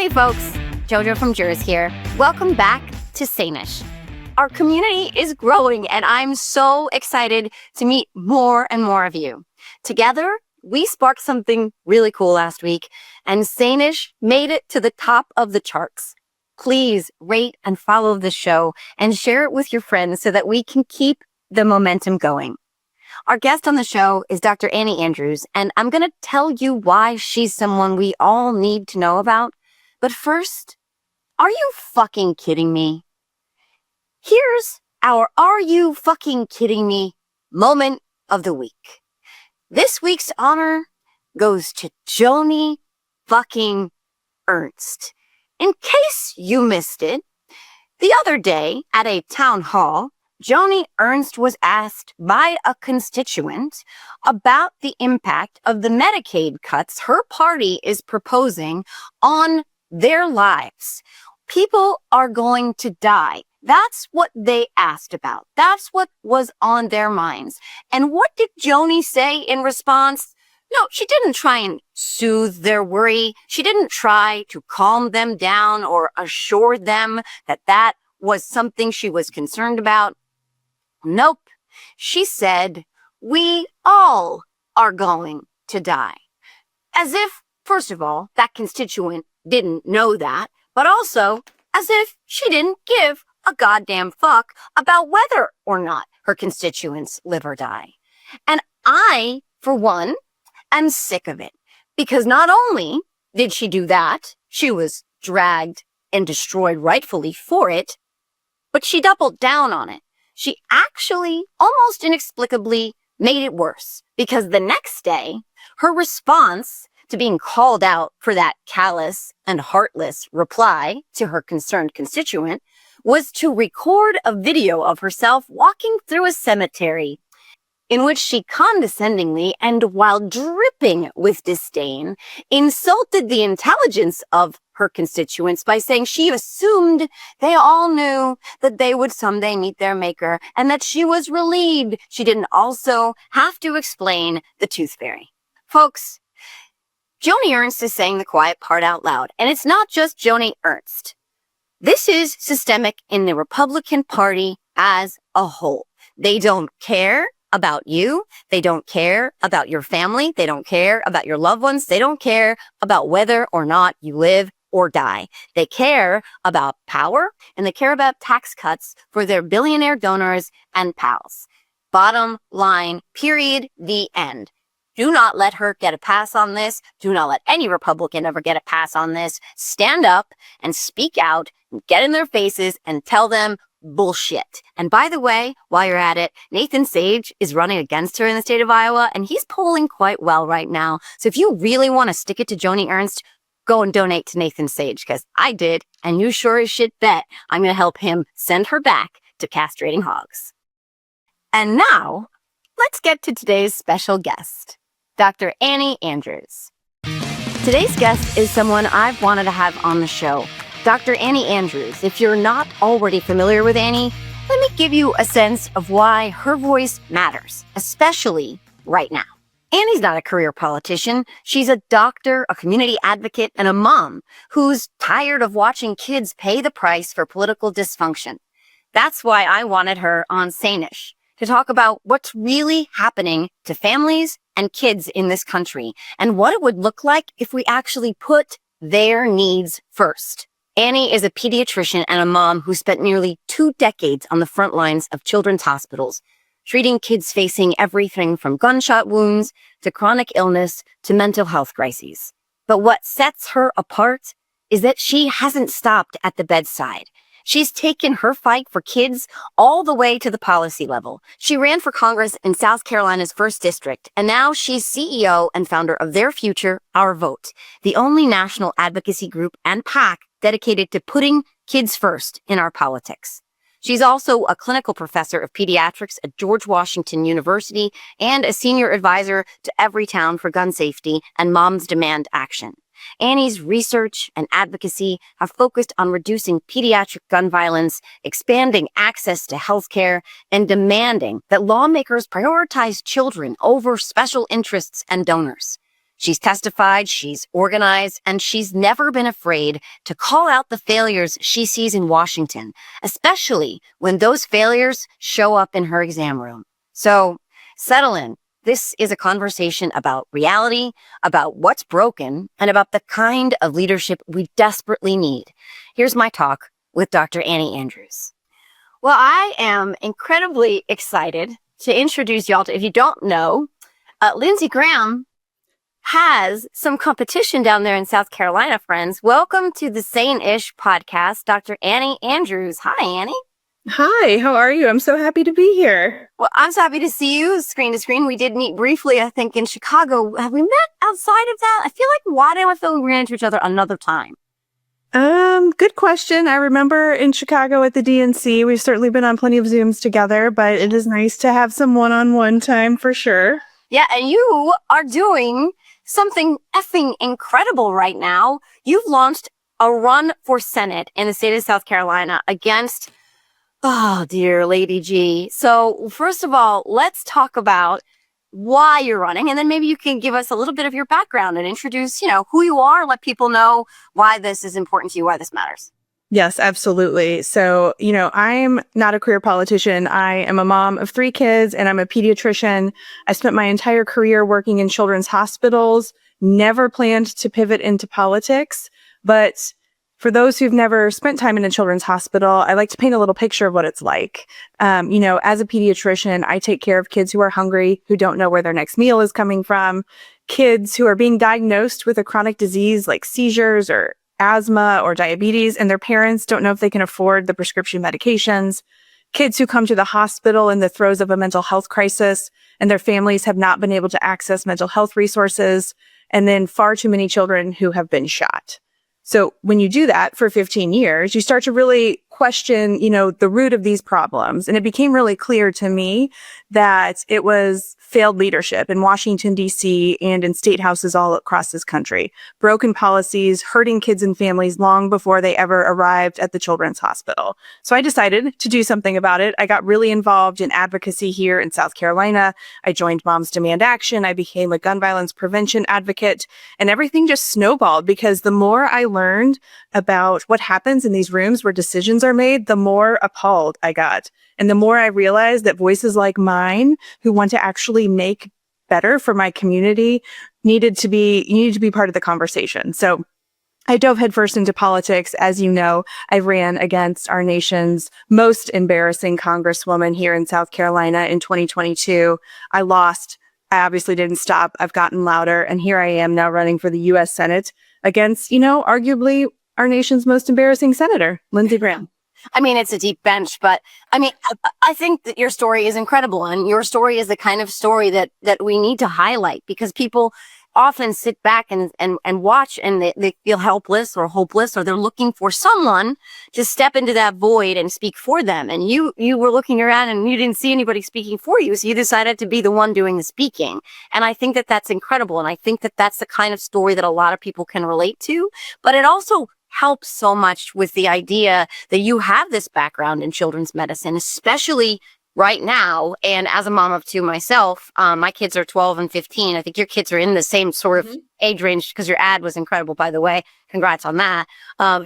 Hey folks, Jojo from Jers here. Welcome back to Sanish. Our community is growing and I'm so excited to meet more and more of you. Together, we sparked something really cool last week and Sanish made it to the top of the charts. Please rate and follow the show and share it with your friends so that we can keep the momentum going. Our guest on the show is Dr. Annie Andrews, and I'm going to tell you why she's someone we all need to know about. But first, are you fucking kidding me? Here's our Are You Fucking Kidding Me moment of the week. This week's honor goes to Joni fucking Ernst. In case you missed it, the other day at a town hall, Joni Ernst was asked by a constituent about the impact of the Medicaid cuts her party is proposing on their lives. People are going to die. That's what they asked about. That's what was on their minds. And what did Joni say in response? No, she didn't try and soothe their worry. She didn't try to calm them down or assure them that that was something she was concerned about. Nope. She said, we all are going to die. As if, first of all, that constituent didn't know that, but also as if she didn't give a goddamn fuck about whether or not her constituents live or die. And I, for one, am sick of it because not only did she do that, she was dragged and destroyed rightfully for it, but she doubled down on it. She actually, almost inexplicably, made it worse because the next day, her response to being called out for that callous and heartless reply to her concerned constituent was to record a video of herself walking through a cemetery in which she condescendingly and while dripping with disdain insulted the intelligence of her constituents by saying she assumed they all knew that they would someday meet their maker and that she was relieved she didn't also have to explain the tooth fairy. Folks, Joni Ernst is saying the quiet part out loud, and it's not just Joni Ernst. This is systemic in the Republican Party as a whole. They don't care about you. They don't care about your family. They don't care about your loved ones. They don't care about whether or not you live or die. They care about power and they care about tax cuts for their billionaire donors and pals. Bottom line, period, the end. Do not let her get a pass on this. Do not let any Republican ever get a pass on this. Stand up and speak out and get in their faces and tell them bullshit. And by the way, while you're at it, Nathan Sage is running against her in the state of Iowa, and he's polling quite well right now. So if you really want to stick it to Joni Ernst, go and donate to Nathan Sage, because I did, and you sure as shit bet I'm going to help him send her back to castrating hogs. And now, let's get to today's special guest, Dr. Annie Andrews. Today's guest is someone I've wanted to have on the show, Dr. Annie Andrews. If you're not already familiar with Annie, let me give you a sense of why her voice matters, especially right now. Annie's not a career politician. She's a doctor, a community advocate, and a mom who's tired of watching kids pay the price for political dysfunction. That's why I wanted her on Sanish to talk about what's really happening to families and kids in this country and what it would look like if we actually put their needs first. Annie is a pediatrician and a mom who spent nearly 2 decades on the front lines of children's hospitals, treating kids facing everything from gunshot wounds to chronic illness to mental health crises. But what sets her apart is that she hasn't stopped at the bedside. She's taken her fight for kids all the way to the policy level. She ran for Congress in South Carolina's 1st District, and now she's CEO and founder of Their Future, Our Vote, the only national advocacy group and PAC dedicated to putting kids first in our politics. She's also a clinical professor of pediatrics at George Washington University and a senior advisor to Everytown for gun safety and Moms Demand Action. Annie's research and advocacy have focused on reducing pediatric gun violence, expanding access to healthcare, and demanding that lawmakers prioritize children over special interests and donors. She's testified, she's organized, and she's never been afraid to call out the failures she sees in Washington, especially when those failures show up in her exam room. So settle in. This is a conversation about reality, about what's broken, and about the kind of leadership we desperately need. Here's my talk with Dr. Annie Andrews. Well, I am incredibly excited to introduce y'all to, if you don't know, Lindsey Graham has some competition down there in South Carolina, friends. Welcome to the Sane-ish podcast, Dr. Annie Andrews. Hi, Annie. Hi, how are you? I'm so happy to be here. Well, I'm so happy to see you screen to screen. We did meet briefly, I think, in Chicago. Have we met outside of that? I feel like, why do I feel we ran into each other another time? Good question. I remember in Chicago at the DNC, we've certainly been on plenty of Zooms together, but it is nice to have some one-on-one time for sure. Yeah, and you are doing something effing incredible right now. You've launched a run for Senate in the state of South Carolina against, oh dear Lady G. So first of all, let's talk about why you're running, and then maybe you can give us a little bit of your background and introduce, who you are, let people know why this is important to you, why this matters. Yes, absolutely. So, I'm not a career politician. I am a mom of 3 kids and I'm a pediatrician. I spent my entire career working in children's hospitals, never planned to pivot into politics. But for those who've never spent time in a children's hospital, I like to paint a little picture of what it's like. As a pediatrician, I take care of kids who are hungry, who don't know where their next meal is coming from, kids who are being diagnosed with a chronic disease like seizures or asthma or diabetes, and their parents don't know if they can afford the prescription medications, kids who come to the hospital in the throes of a mental health crisis, and their families have not been able to access mental health resources, and then far too many children who have been shot. So when you do that for 15 years, you start to really question, the root of these problems. And it became really clear to me that it was failed leadership in Washington, D.C. and in state houses all across this country. Broken policies, hurting kids and families long before they ever arrived at the children's hospital. So I decided to do something about it. I got really involved in advocacy here in South Carolina. I joined Moms Demand Action. I became a gun violence prevention advocate, and everything just snowballed because the more I learned about what happens in these rooms where decisions are made, the more appalled I got. And the more I realized that voices like mine who want to actually make better for my community needed to be part of the conversation. So I dove headfirst into politics. As you know, I ran against our nation's most embarrassing congresswoman here in South Carolina in 2022. I lost. I obviously didn't stop. I've gotten louder. And here I am now running for the U.S. Senate against, arguably our nation's most embarrassing senator, Lindsey Graham. I mean, it's a deep bench, but I think that your story is incredible, and your story is the kind of story that we need to highlight, because people often sit back and watch, and they feel helpless or hopeless, or they're looking for someone to step into that void and speak for them. And you were looking around and you didn't see anybody speaking for you, so you decided to be the one doing the speaking. And I think that that's incredible, and I think that that's the kind of story that a lot of people can relate to. But it also helps so much with the idea that you have this background in children's medicine, especially right now. And as a mom of 2 myself, my kids are 12 and 15. I think your kids are in the same sort of age range, because your ad was incredible, by the way. Congrats on that.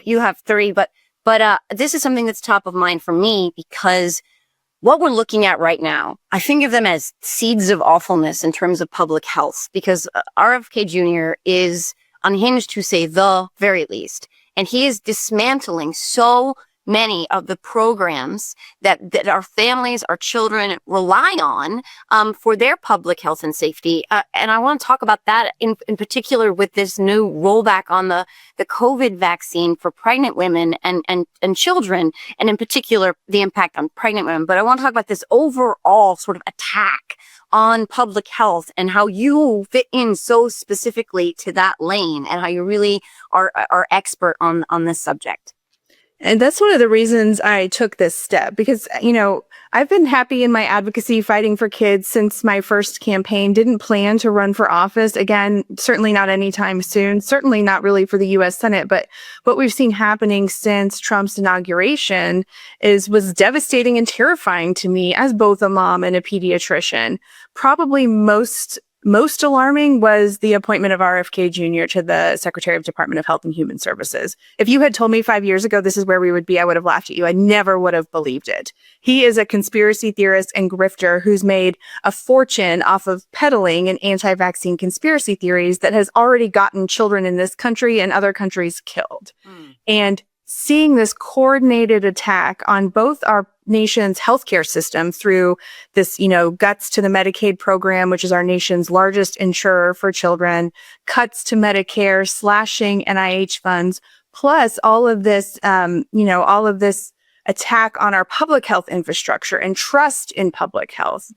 You have 3, but this is something that's top of mind for me, because what we're looking at right now, I think of them as seeds of awfulness in terms of public health, because RFK Jr. is unhinged, to say the very least. And he is dismantling so many of the programs that our families, our children rely on for their public health and safety. And I want to talk about that in particular with this new rollback on the COVID vaccine for pregnant women and children, and in particular, the impact on pregnant women. But I want to talk about this overall sort of attack on public health and how you fit in so specifically to that lane, and how you really are expert on this subject. And that's one of the reasons I took this step, because, I've been happy in my advocacy fighting for kids since my first campaign. Didn't plan to run for office. Again, certainly not anytime soon, certainly not really for the U.S. Senate. But what we've seen happening since Trump's inauguration was devastating and terrifying to me as both a mom and a pediatrician. Probably most most alarming was the appointment of RFK Jr. to the Secretary of Department of Health and Human Services. If you had told me 5 years ago this is where we would be, I would have laughed at you. I never would have believed it. He is a conspiracy theorist and grifter who's made a fortune off of peddling and anti-vaccine conspiracy theories that has already gotten children in this country and other countries killed. And seeing this coordinated attack on both our nation's healthcare system through this, guts to the Medicaid program, which is our nation's largest insurer for children, cuts to Medicare, slashing NIH funds, plus all of this attack on our public health infrastructure and trust in public health.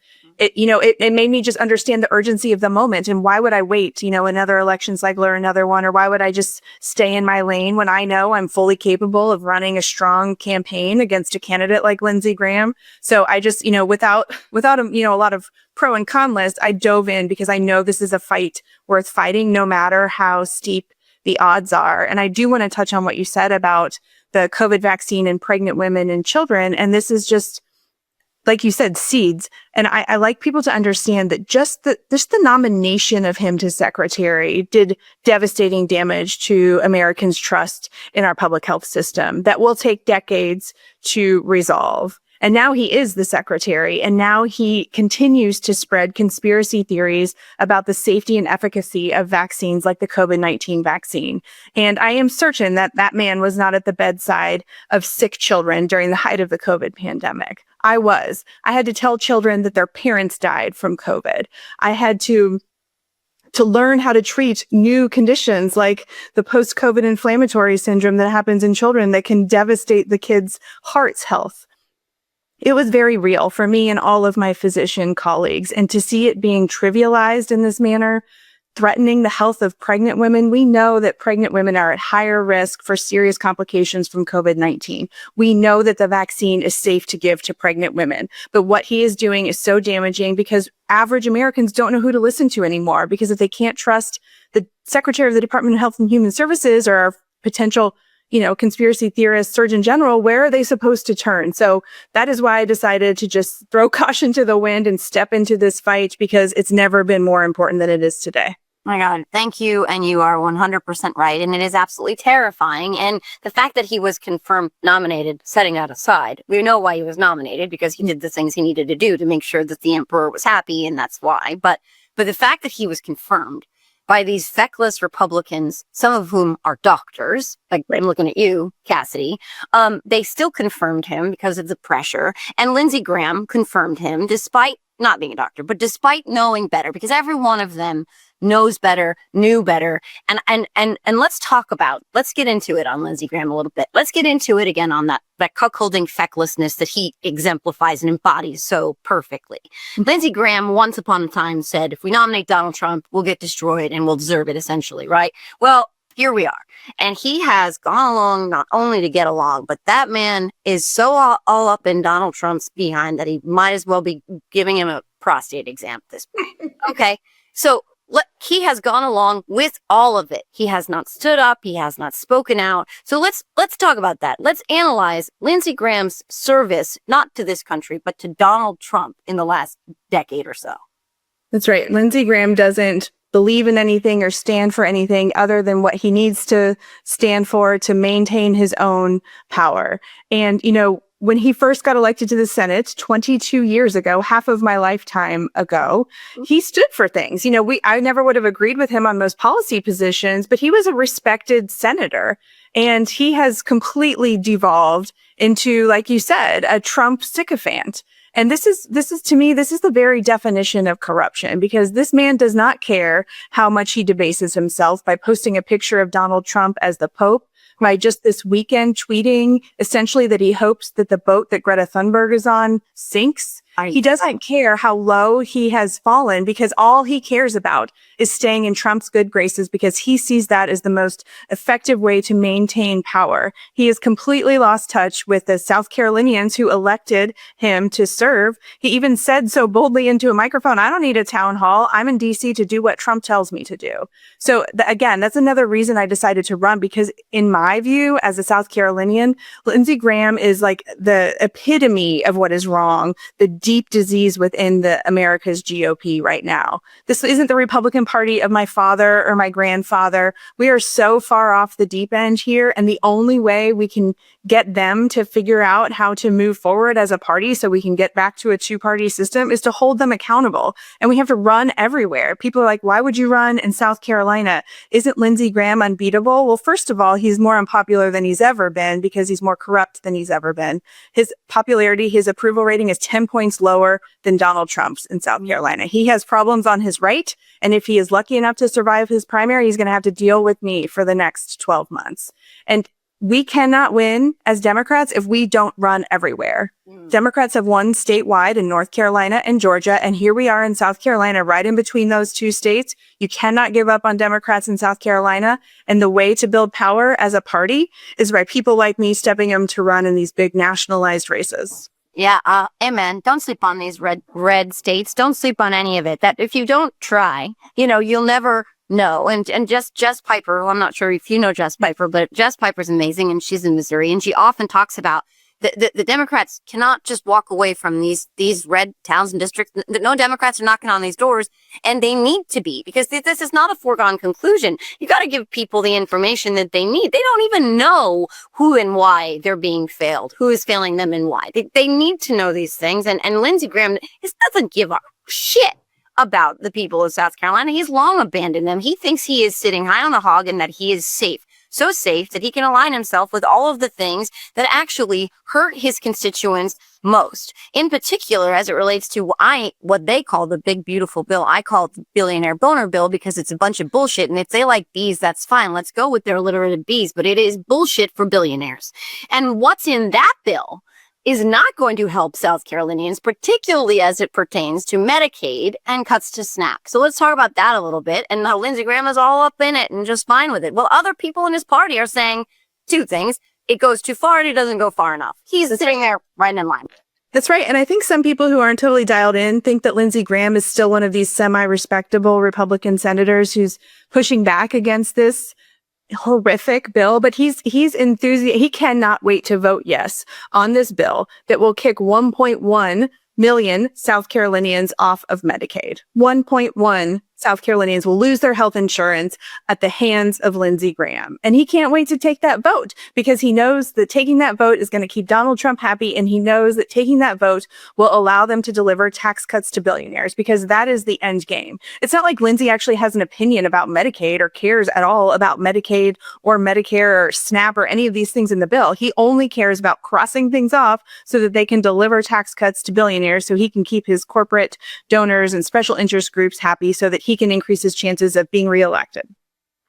It made me just understand the urgency of the moment. And why would I wait, another election cycle or another one? Or why would I just stay in my lane when I know I'm fully capable of running a strong campaign against a candidate like Lindsey Graham? So I just, without a lot of pro and con list, I dove in because I know this is a fight worth fighting no matter how steep the odds are. And I do want to touch on what you said about the COVID vaccine in pregnant women and children. And this is just, like you said, seeds. And I like people to understand that just the nomination of him to secretary did devastating damage to Americans' trust in our public health system that will take decades to resolve. And now he is the secretary, and now he continues to spread conspiracy theories about the safety and efficacy of vaccines like the COVID-19 vaccine. And I am certain that that man was not at the bedside of sick children during the height of the COVID pandemic. I was. I had to tell children that their parents died from COVID. I had to learn how to treat new conditions like the post-COVID inflammatory syndrome that happens in children that can devastate the kids' heart's health. It was very real for me and all of my physician colleagues. And to see it being trivialized in this manner, threatening the health of pregnant women, we know that pregnant women are at higher risk for serious complications from COVID-19. We know that the vaccine is safe to give to pregnant women. But what he is doing is so damaging because average Americans don't know who to listen to anymore, because if they can't trust the Secretary of the Department of Health and Human Services or our potential conspiracy theorist, Surgeon General, where are they supposed to turn? So that is why I decided to just throw caution to the wind and step into this fight, because it's never been more important than it is today. My God, thank you. And you are 100% right. And it is absolutely terrifying. And the fact that he was confirmed nominated, setting that aside, we know why he was nominated, because he did the things he needed to do to make sure that the emperor was happy. And that's why. But the fact that he was confirmed by these feckless Republicans, some of whom are doctors, like I'm looking at you, Cassidy, they still confirmed him because of the pressure. And Lindsey Graham confirmed him despite not being a doctor, but despite knowing better, because every one of them knows better, knew better. And let's get into it on Lindsey Graham a little bit. Let's get into it again on that cuckolding fecklessness that he exemplifies and embodies so perfectly. Lindsey Graham once upon a time said, if we nominate Donald Trump, we'll get destroyed and we'll deserve it, essentially, right? Well, here we are. And he has gone along not only to get along, but that man is so all up in Donald Trump's behind that he might as well be giving him a prostate exam at this point. Okay. So he has gone along with all of it. He has not stood up. He has not spoken out. So let's talk about that. Let's analyze Lindsey Graham's service, not to this country, but to Donald Trump in the last decade or so. That's right. Lindsey Graham doesn't believe in anything or stand for anything other than what he needs to stand for to maintain his own power. And, when he first got elected to the Senate 22 years ago, half of my lifetime ago, he stood for things. I never would have agreed with him on most policy positions, but he was a respected senator. And he has completely devolved into, like you said, a Trump sycophant. And this is to me, this is the very definition of corruption, because this man does not care how much he debases himself by posting a picture of Donald Trump as the Pope, by just this weekend tweeting essentially that he hopes that the boat that Greta Thunberg is on sinks. He doesn't care how low he has fallen, because all he cares about is staying in Trump's good graces, because he sees that as the most effective way to maintain power. He has completely lost touch with the South Carolinians who elected him to serve. He even said so boldly into a microphone, I don't need a town hall. I'm in DC to do what Trump tells me to do. So again, that's another reason I decided to run, because in my view, as a South Carolinian, Lindsey Graham is like the epitome of what is wrong, the deep disease within the America's GOP right now. This isn't the Republican Party of my father or my grandfather. We are so far off the deep end here. And the only way we can get them to figure out how to move forward as a party so we can get back to a two-party system is to hold them accountable. And we have to run everywhere. People are like, why would you run in South Carolina? Isn't Lindsey Graham unbeatable? Well, first of all, he's more unpopular than he's ever been because he's more corrupt than he's ever been. His popularity, his approval rating is 10 points lower than Donald Trump's in South Carolina. He has problems on his right. And if he is lucky enough to survive his primary, he's going to have to deal with me for the next 12 months. And we cannot win as Democrats if we don't run everywhere. Democrats have won statewide in North Carolina and Georgia, and here we are in South Carolina, right in between those two states. You cannot give up on Democrats in South Carolina, and the way to build power as a party is by people like me stepping them to run in these big nationalized races. Yeah, amen. Don't sleep on these red states. Don't sleep on any of it. That if you don't try, you'll never know. And Jess Piper, who I'm not sure if you know Jess Piper, but Jess Piper's amazing, and she's in Missouri, and she often talks about the Democrats cannot just walk away from these red towns and districts. No Democrats are knocking on these doors, and they need to be, because this is not a foregone conclusion. You got to give people the information that they need. They don't even know who and why they're being failed, who is failing them and why. They need to know these things. And Lindsey Graham doesn't give a shit about the people of South Carolina. He's long abandoned them. He thinks he is sitting high on the hog and that he is safe. So safe that he can align himself with all of the things that actually hurt his constituents most. In particular, as it relates to what they call the big, beautiful bill. I call it the billionaire boner bill because it's a bunch of bullshit. And if they like bees, that's fine. Let's go with their alliterative bees. But it is bullshit for billionaires. And what's in that bill is not going to help South Carolinians, particularly as it pertains to Medicaid and cuts to SNAP. So let's talk about that a little bit, and how Lindsey Graham is all up in it and just fine with it. Well, other people in his party are saying two things. It goes too far and it doesn't go far enough. He's sitting there right in line. That's right. And I think some people who aren't totally dialed in think that Lindsey Graham is still one of these semi-respectable Republican senators who's pushing back against this horrific bill, but he's enthusiastic. He cannot wait to vote yes on this bill that will kick 1.1 million South Carolinians off of Medicaid. 1.1 South Carolinians will lose their health insurance at the hands of Lindsey Graham. And he can't wait to take that vote because he knows that taking that vote is going to keep Donald Trump happy. And he knows that taking that vote will allow them to deliver tax cuts to billionaires, because that is the end game. It's not like Lindsey actually has an opinion about Medicaid or cares at all about Medicaid or Medicare or SNAP or any of these things in the bill. He only cares about crossing things off so that they can deliver tax cuts to billionaires so he can keep his corporate donors and special interest groups happy so that he can increase his chances of being reelected.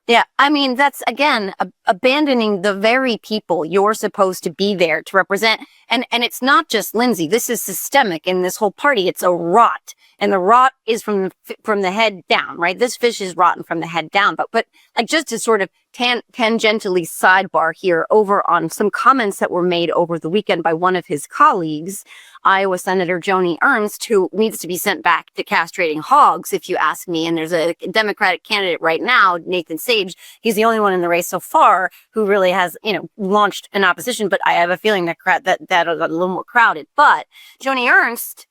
Yeah, I mean, that's, again, abandoning the very people you're supposed to be there to represent. And it's not just Lindsey. This is systemic in this whole party. It's a rot. And the rot is from the head down, right? This fish is rotten from the head down. But like, just to sort of tangentially sidebar here over on some comments that were made over the weekend by one of his colleagues, Iowa Senator Joni Ernst, who needs to be sent back to castrating hogs, if you ask me. And there's a Democratic candidate right now, Nathan Sage. He's the only one in the race so far who really has, launched an opposition. But I have a feeling that is a little more crowded. But Joni Ernst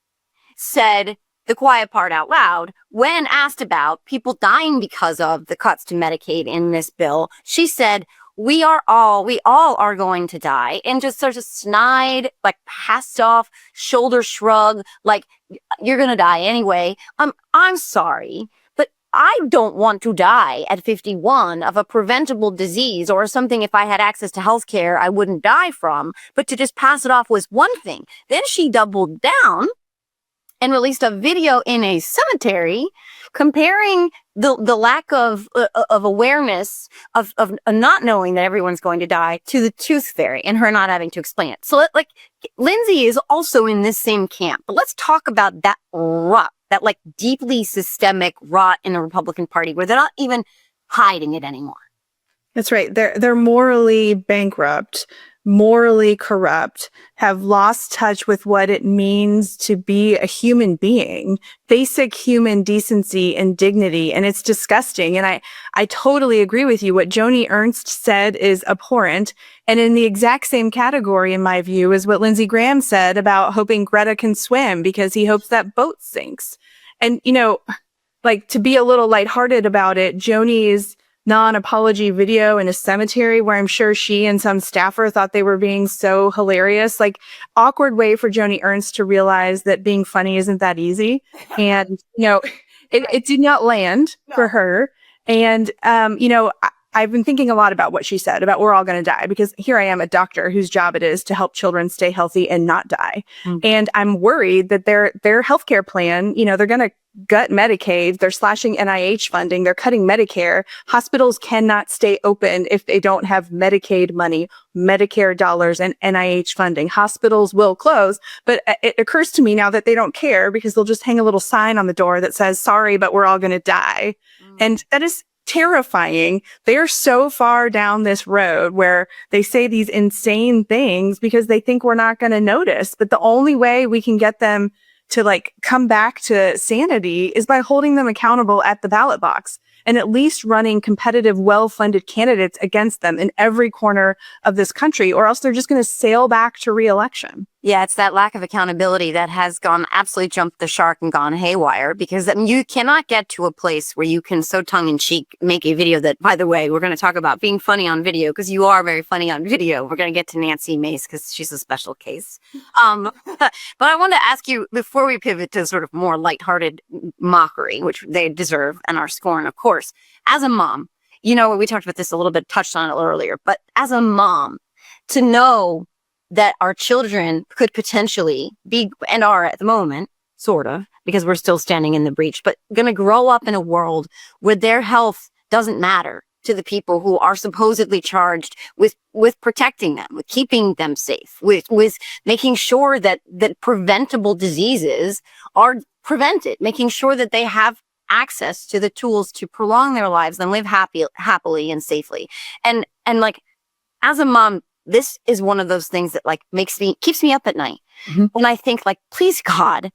said the quiet part out loud when asked about people dying because of the cuts to Medicaid in this bill. She said, we all are going to die. And just sort of snide, like passed off, shoulder shrug, like, you're going to die anyway. I'm sorry, but I don't want to die at 51 of a preventable disease or something if I had access to health care I wouldn't die from. But to just pass it off was one thing. Then she doubled down and released a video in a cemetery comparing the lack of awareness of not knowing that everyone's going to die to the tooth fairy and her not having to explain it. So like Lindsey is also in this same camp. But let's talk about that rot, that like deeply systemic rot in the Republican Party where they're not even hiding it anymore. That's right. They're morally bankrupt. morally corrupt, have lost touch with what it means to be a human being, basic human decency and dignity. And it's disgusting. And I totally agree with you. What Joni Ernst said is abhorrent. And in the exact same category, in my view, is what Lindsey Graham said about hoping Greta can swim because he hopes that boat sinks. And, like, to be a little lighthearted about it, Joni's non-apology video in a cemetery where I'm sure she and some staffer thought they were being so hilarious, like, awkward way for Joni Ernst to realize that being funny isn't that easy. And, it did not land for her. And, I've been thinking a lot about what she said about we're all going to die, because here I am, a doctor whose job it is to help children stay healthy and not die. And I'm worried that their healthcare plan, they're going to gut Medicaid. They're slashing NIH funding. They're cutting Medicare. Hospitals cannot stay open if they don't have Medicaid money, Medicare dollars, and NIH funding. Hospitals will close. But it occurs to me now that they don't care because they'll just hang a little sign on the door that says, sorry, but we're all going to die. And that is terrifying. They're so far down this road where they say these insane things because they think we're not going to notice. But the only way we can get them to come back to sanity is by holding them accountable at the ballot box and at least running competitive, well-funded candidates against them in every corner of this country, or else they're just going to sail back to re-election. Yeah, it's that lack of accountability that has absolutely jumped the shark and gone haywire, because you cannot get to a place where you can so tongue-in-cheek make a video that, by the way, we're going to talk about being funny on video, because you are very funny on video. We're going to get to Nancy Mace because she's a special case. But I want to ask you, before we pivot to sort of more lighthearted mockery, which they deserve and are scorned, of course, as a mom, we talked about this a little bit, touched on it earlier, but as a mom, to know that our children could potentially be, and are at the moment, sort of, because we're still standing in the breach, but going to grow up in a world where their health doesn't matter to the people who are supposedly charged with protecting them, with keeping them safe, with making sure that preventable diseases are prevented, making sure that they have access to the tools to prolong their lives and live happily and safely. And as a mom, this is one of those things that keeps me up at night. And I think please God,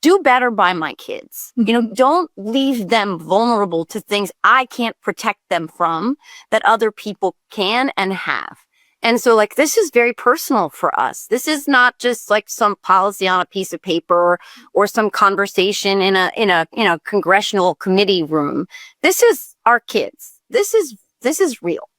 do better by my kids. Don't leave them vulnerable to things I can't protect them from that other people can and have. And so this is very personal for us. This is not just some policy on a piece of paper or some conversation in a congressional committee room. This is our kids. This is real.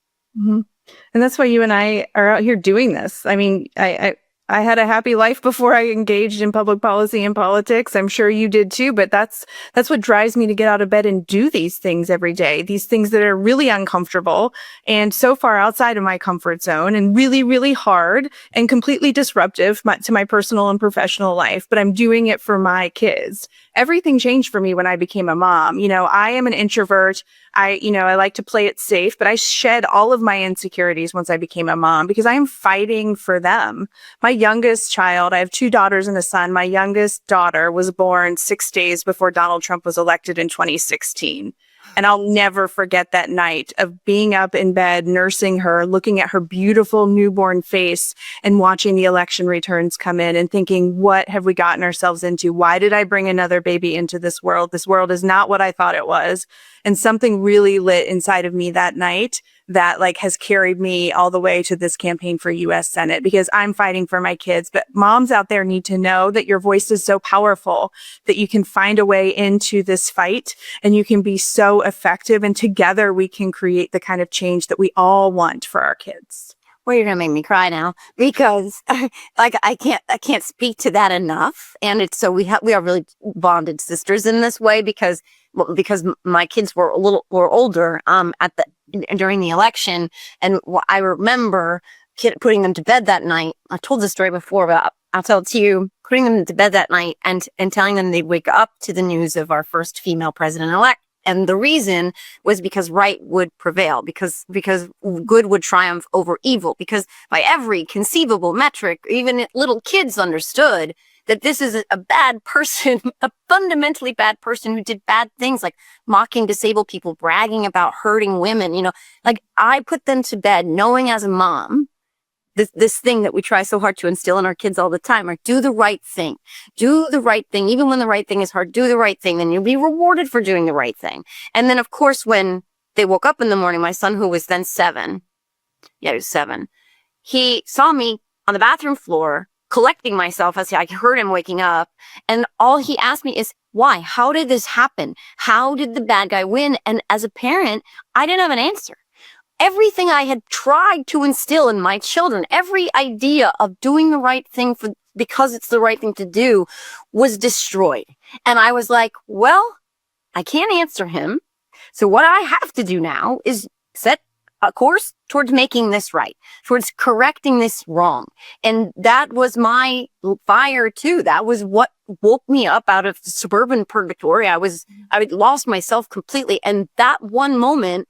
And that's why you and I are out here doing this. I mean, I had a happy life before I engaged in public policy and politics. I'm sure you did too, but that's what drives me to get out of bed and do these things every day. These things that are really uncomfortable and so far outside of my comfort zone and really, really hard and completely disruptive to my personal and professional life. But I'm doing it for my kids. Everything changed for me when I became a mom. I am an introvert. I like to play it safe, but I shed all of my insecurities once I became a mom because I am fighting for them. My youngest child, I have 2 daughters and a son. My youngest daughter was born 6 days before Donald Trump was elected in 2016. And I'll never forget that night of being up in bed, nursing her, looking at her beautiful newborn face and watching the election returns come in and thinking, what have we gotten ourselves into? Why did I bring another baby into this world? This world is not what I thought it was. And something really lit inside of me that night that has carried me all the way to this campaign for U.S. Senate, because I'm fighting for my kids. But moms out there need to know that your voice is so powerful that you can find a way into this fight and you can be so effective. And together we can create the kind of change that we all want for our kids. Well, you're gonna make me cry now because I can't speak to that enough. And it's so we are really bonded sisters in this way because my kids were older during the election, and I remember putting them to bed that night. I told this story before, but I'll tell it to you. Putting them to bed that night and telling them they'd wake up to the news of our first female president-elect. And the reason was because right would prevail, because good would triumph over evil, because by every conceivable metric, even little kids understood that this is a bad person, a fundamentally bad person who did bad things like mocking disabled people, bragging about hurting women, like I put them to bed knowing as a mom, this thing that we try so hard to instill in our kids all the time, like do the right thing. Do the right thing. Even when the right thing is hard, do the right thing. Then you'll be rewarded for doing the right thing. And then, of course, when they woke up in the morning, my son, who was then 7, he was 7, he saw me on the bathroom floor collecting myself as I heard him waking up. And all he asked me is, why? How did this happen? How did the bad guy win? And as a parent, I didn't have an answer. Everything I had tried to instill in my children, every idea of doing the right thing because it's the right thing to do was destroyed. And I was like, well, I can't answer him. So what I have to do now is set a course towards making this right, towards correcting this wrong. And that was my fire too. That was what woke me up out of the suburban purgatory. I lost myself completely. And that one moment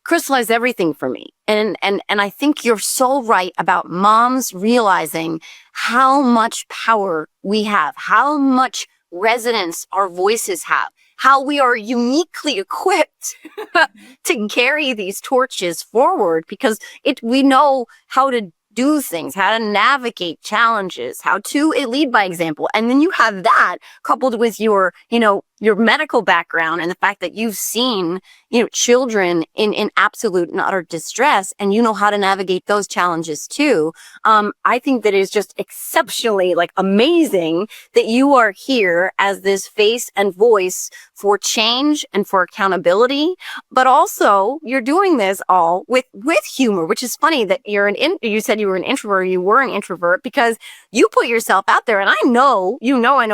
crystallized everything for me. And I think you're so right about moms realizing how much power we have, how much resonance our voices have, how we are uniquely equipped to carry these torches forward because we know how to do things, how to navigate challenges, how to lead by example. And then you have that coupled with your medical background and the fact that you've seen, children in absolute and utter distress, and you know how to navigate those challenges too. I think that is just exceptionally amazing that you are here as this face and voice for change and for accountability, but also you're doing this all with humor, which is funny that you said you were an introvert because you put yourself out there. And I know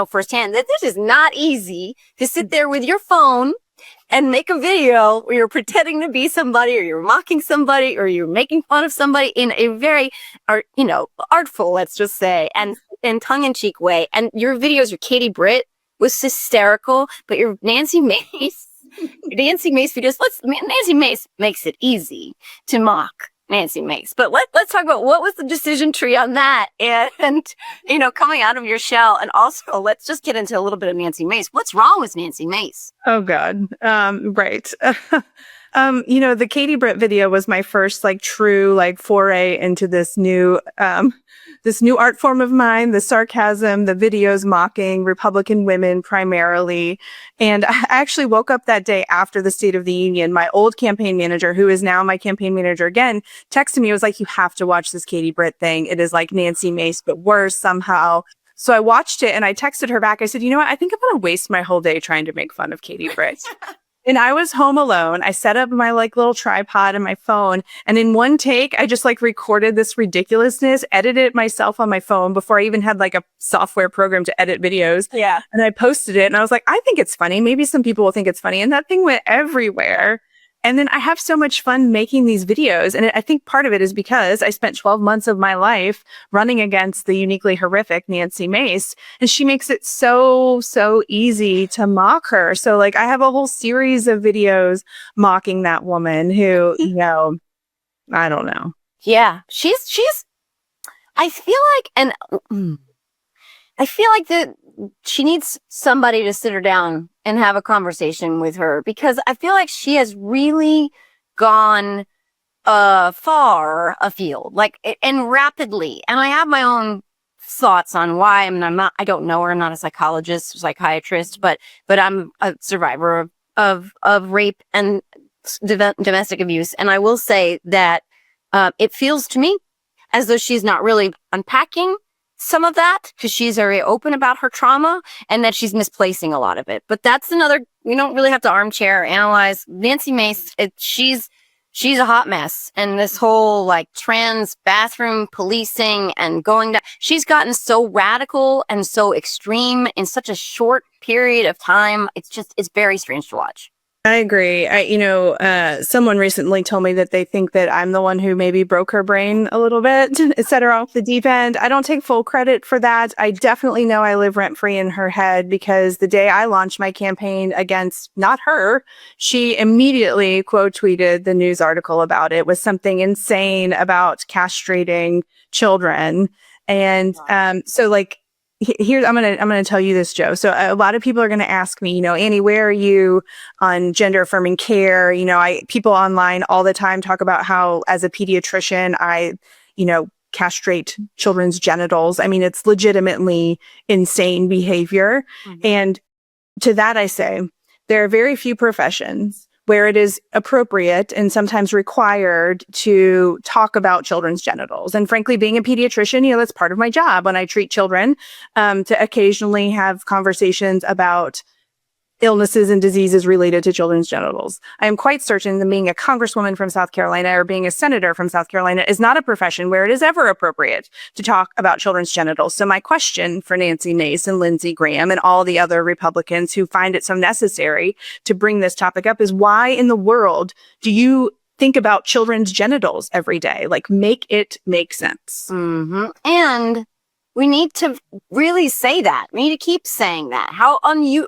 firsthand that this is not easy to sit there with your phone and make a video where you're pretending to be somebody, or you're mocking somebody, or you're making fun of somebody in a very, artful, let's just say, and in tongue-in-cheek way. And your videos, your Katie Britt was hysterical, but your Nancy Mace videos, Nancy Mace makes it easy to mock Nancy Mace. But let's talk about what was the decision tree on that and coming out of your shell. And also let's just get into a little bit of Nancy Mace. What's wrong with Nancy Mace? Oh God. Right. The Katie Britt video was my first true foray into this new art form of mine, the sarcasm, the videos mocking Republican women primarily. And I actually woke up that day after the State of the Union. My old campaign manager, who is now my campaign manager again, texted me. It was like, you have to watch this Katie Britt thing. It is like Nancy Mace, but worse somehow. So I watched it and I texted her back. I said, you know what? I think I'm going to waste my whole day trying to make fun of Katie Britt. And I was home alone. I set up my little tripod and my phone. And in one take, I just recorded this ridiculousness, edited it myself on my phone before I even had a software program to edit videos. Yeah. And I posted it and I was like, I think it's funny. Maybe some people will think it's funny. And that thing went everywhere. And then I have so much fun making these videos. And I think part of it is because I spent 12 months of my life running against the uniquely horrific Nancy Mace. And she makes it so easy to mock her. So I have a whole series of videos mocking that woman who, I don't know. Yeah. I feel like that she needs somebody to sit her down and have a conversation with her, because I feel like she has really gone far afield, and rapidly. And I have my own thoughts on why. I don't know her. I'm not a psychologist or psychiatrist, but I'm a survivor of rape and domestic abuse. And I will say that it feels to me as though she's not really unpacking some of that, because she's very open about her trauma, and that she's misplacing a lot of it. But that's we don't really have to armchair analyze Nancy Mace. She's a hot mess. And this whole trans bathroom policing and going down, she's gotten so radical and so extreme in such a short period of time. It's very strange to watch. I agree. Someone recently told me that they think that I'm the one who maybe broke her brain a little bit, et cetera, off the deep end. I don't take full credit for that. I definitely know I live rent free in her head, because the day I launched my campaign against not her, she immediately quote tweeted the news article about it with something insane about castrating children. And, I'm gonna tell you this, Joe. So a lot of people are gonna ask me, Annie, where are you on gender affirming care? People online all the time talk about how, as a pediatrician, I castrate children's genitals. I mean, it's legitimately insane behavior. Mm-hmm. And to that, I say there are very few professions where it is appropriate and sometimes required to talk about children's genitals. And frankly, being a pediatrician, that's part of my job when I treat children, to occasionally have conversations about illnesses and diseases related to children's genitals. I am quite certain that being a congresswoman from South Carolina or being a senator from South Carolina is not a profession where it is ever appropriate to talk about children's genitals. So my question for Nancy Mace and Lindsey Graham and all the other Republicans who find it so necessary to bring this topic up is, why in the world do you think about children's genitals every day? Like, make it make sense. Mm-hmm. And we need to really say that. We need to keep saying that. How unusual,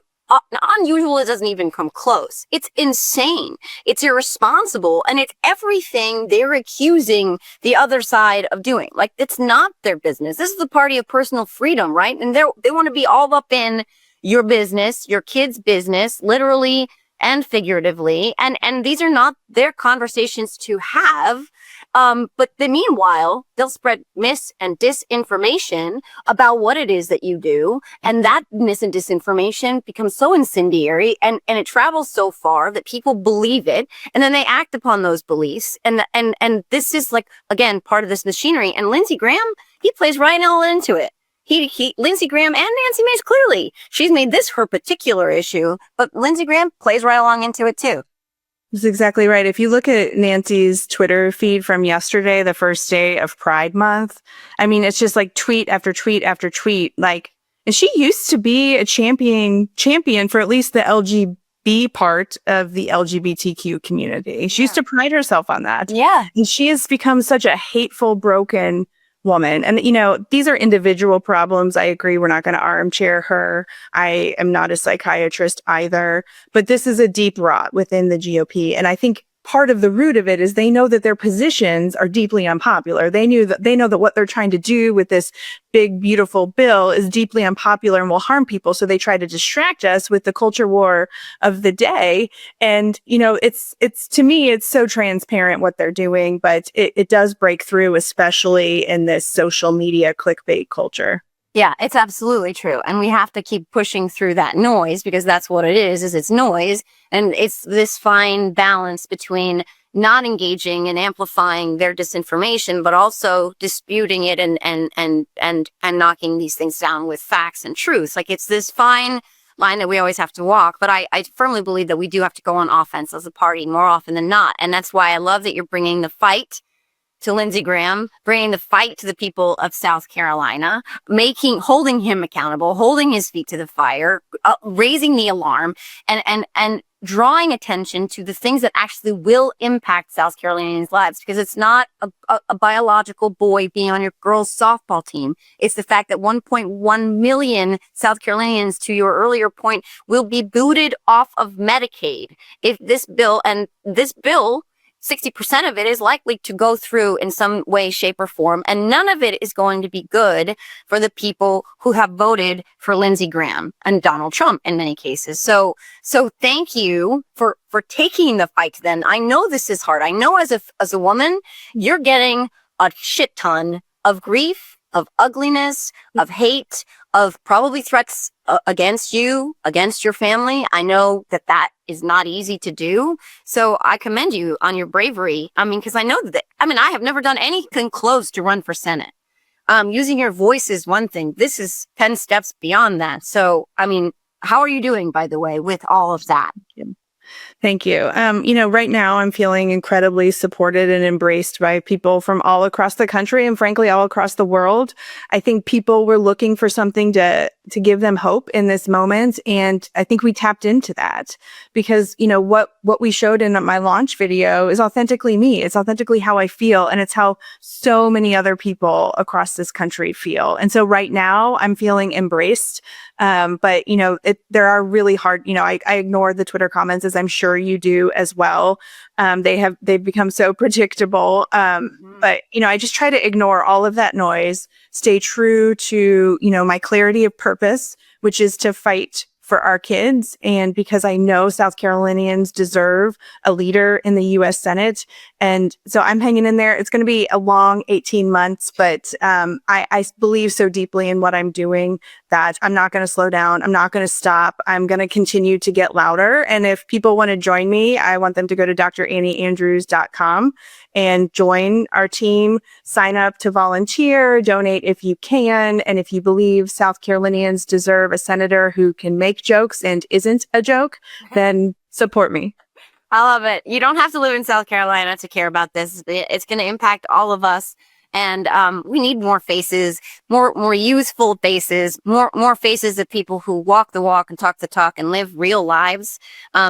it doesn't even come close. It's insane. It's irresponsible. And it's everything they're accusing the other side of doing. Like, it's not their business. This is the party of personal freedom, right? And they want to be all up in your business, your kids' business, literally and figuratively. And these are not their conversations to have. But meanwhile, they'll spread mis and disinformation about what it is that you do. And that mis and disinformation becomes so incendiary and it travels so far that people believe it. And then they act upon those beliefs. And this is, like, again, part of this machinery. And Lindsey Graham, he plays right all into it. Lindsey Graham and Nancy Mace, clearly, she's made this her particular issue, but Lindsey Graham plays right along into it too. That's exactly right. If you look at Nancy's Twitter feed from yesterday, the first day of Pride Month, I mean, it's just like tweet after tweet after tweet. Like, and she used to be a champion for at least the LGB part of the LGBTQ community. She used to pride herself on that. Yeah. And she has become such a hateful, broken woman. And, these are individual problems. I agree. We're not going to armchair her. I am not a psychiatrist either, but this is a deep rot within the GOP. And I think part of the root of it is they know that their positions are deeply unpopular. They know that what they're trying to do with this big, beautiful bill is deeply unpopular and will harm people. So they try to distract us with the culture war of the day. And, it's to me, it's so transparent what they're doing, but it does break through, especially in this social media clickbait culture. Yeah, it's absolutely true. And we have to keep pushing through that noise, because that's what it is it's noise. And it's this fine balance between not engaging and amplifying their disinformation, but also disputing it and knocking these things down with facts and truth. Like, it's this fine line that we always have to walk. But I firmly believe that we do have to go on offense as a party more often than not. And that's why I love that you're bringing the fight to Lindsey Graham, bringing the fight to the people of South Carolina, holding him accountable, holding his feet to the fire, raising the alarm, and drawing attention to the things that actually will impact South Carolinians' lives. Because it's not a biological boy being on your girls' softball team. It's the fact that 1.1 million South Carolinians, to your earlier point, will be booted off of Medicaid if this bill 60% of it is likely to go through in some way, shape, or form, and none of it is going to be good for the people who have voted for Lindsey Graham and Donald Trump in many cases. So thank you for taking the fight then. I know this is hard. I know as a woman, you're getting a shit ton of grief, of ugliness, of hate, of probably threats against you, against your family. I know that is not easy to do. So I commend you on your bravery. I mean, because I know I have never done anything close to run for Senate. Using your voice is one thing. This is 10 steps beyond that. So, I mean, how are you doing, by the way, with all of that? Thank you. Right now I'm feeling incredibly supported and embraced by people from all across the country and frankly, all across the world. I think people were looking for something to give them hope in this moment. And I think we tapped into that because, what we showed in my launch video is authentically me. It's authentically how I feel. And it's how so many other people across this country feel. And so right now I'm feeling embraced. But there are really hard, I ignore the Twitter comments, as I'm sure you do as well. They've become so predictable. But, I just try to ignore all of that noise, stay true to, my clarity of purpose, which is to fight for our kids. And because I know South Carolinians deserve a leader in the U.S. Senate. And so I'm hanging in there. It's going to be a long 18 months, but I believe so deeply in what I'm doing that I'm not going to slow down. I'm not going to stop. I'm going to continue to get louder. And if people want to join me, I want them to go to drannieandrews.com and join our team, sign up to volunteer, donate if you can. And if you believe South Carolinians deserve a senator who can make jokes and isn't a joke, then support me. I love it. You don't have to live in South Carolina to care about this. It's going to impact all of us. And we need more faces, more useful faces, more faces of people who walk the walk and talk the talk and live real lives.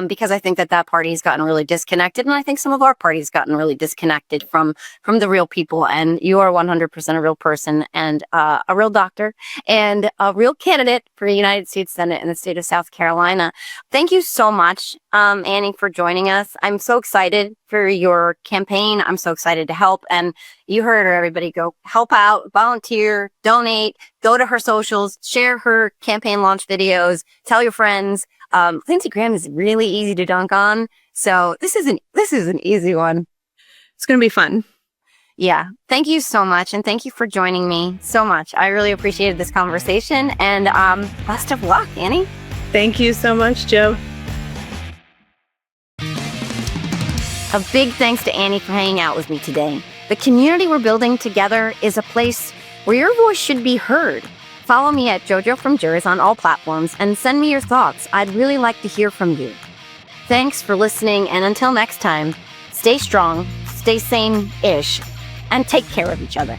Because I think that party's gotten really disconnected, and I think some of our party's gotten really disconnected from the real people. And you are 100% a real person and a real doctor and a real candidate for the United States Senate in the state of South Carolina. Thank you so much, Annie, for joining us. I'm so excited for your campaign. I'm so excited to help. And you heard her, everybody. Go help out, volunteer, donate, go to her socials, share her campaign launch videos, tell your friends. Lindsey Graham is really easy to dunk on. So this is an easy one. It's going to be fun. Yeah. Thank you so much. And thank you for joining me so much. I really appreciated this conversation, and best of luck, Annie. Thank you so much, Joe. A big thanks to Annie for hanging out with me today. The community we're building together is a place where your voice should be heard. Follow me at JoJo from Jers on all platforms and send me your thoughts. I'd really like to hear from you. Thanks for listening, and until next time, stay strong, stay sane-ish, and take care of each other.